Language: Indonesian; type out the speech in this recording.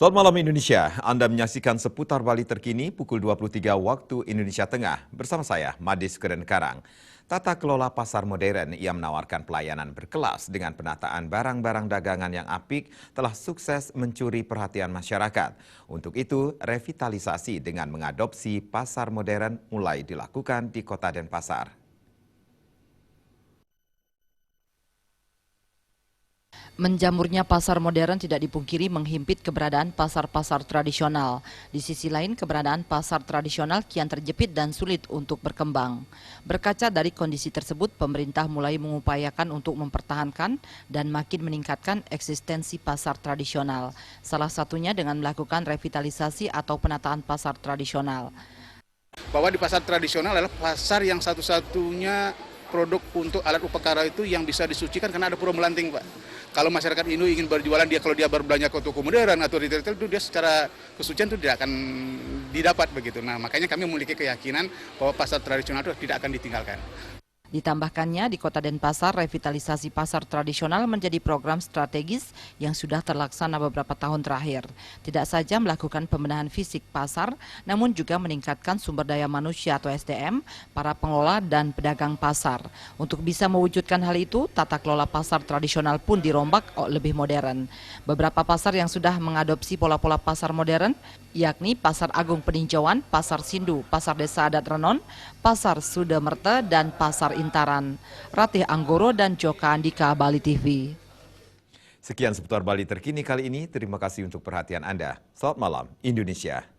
Selamat malam Indonesia, Anda menyaksikan seputar Bali terkini pukul 23 waktu Indonesia Tengah bersama saya, Madis Keren Karang. Tata kelola pasar modern yang menawarkan pelayanan berkelas dengan penataan barang-barang dagangan yang apik telah sukses mencuri perhatian masyarakat. Untuk itu, revitalisasi dengan mengadopsi pasar modern mulai dilakukan di Kota Denpasar. Menjamurnya pasar modern tidak dipungkiri menghimpit keberadaan pasar-pasar tradisional. Di sisi lain, keberadaan pasar tradisional kian terjepit dan sulit untuk berkembang. Berkaca dari kondisi tersebut, pemerintah mulai mengupayakan untuk mempertahankan dan makin meningkatkan eksistensi pasar tradisional. Salah satunya dengan melakukan revitalisasi atau penataan pasar tradisional. Bahwa di pasar tradisional adalah pasar yang satu-satunya produk untuk alat upacara itu yang bisa disucikan karena ada pura melanting, Pak. Kalau masyarakat Hindu ingin berjualan, kalau dia berbelanja ke toko modern atau retail itu dia secara kesucian itu tidak akan didapat begitu. Nah, makanya kami memiliki keyakinan bahwa pasar tradisional itu tidak akan ditinggalkan. Ditambahkannya, di Kota Denpasar, revitalisasi pasar tradisional menjadi program strategis yang sudah terlaksana beberapa tahun terakhir. Tidak saja melakukan pembenahan fisik pasar, namun juga meningkatkan sumber daya manusia atau SDM, para pengelola dan pedagang pasar. Untuk bisa mewujudkan hal itu, tata kelola pasar tradisional pun dirombak lebih modern. Beberapa pasar yang sudah mengadopsi pola-pola pasar modern, yakni Pasar Agung Peninjauan, Pasar Sindu, Pasar Desa Adat Renon, Pasar Sudamerte, dan Pasar Intaran. Ratih Anggoro dan Joka Andika, Bali TV. Sekian seputar Bali terkini kali ini. Terima kasih untuk perhatian Anda. Selamat malam, Indonesia.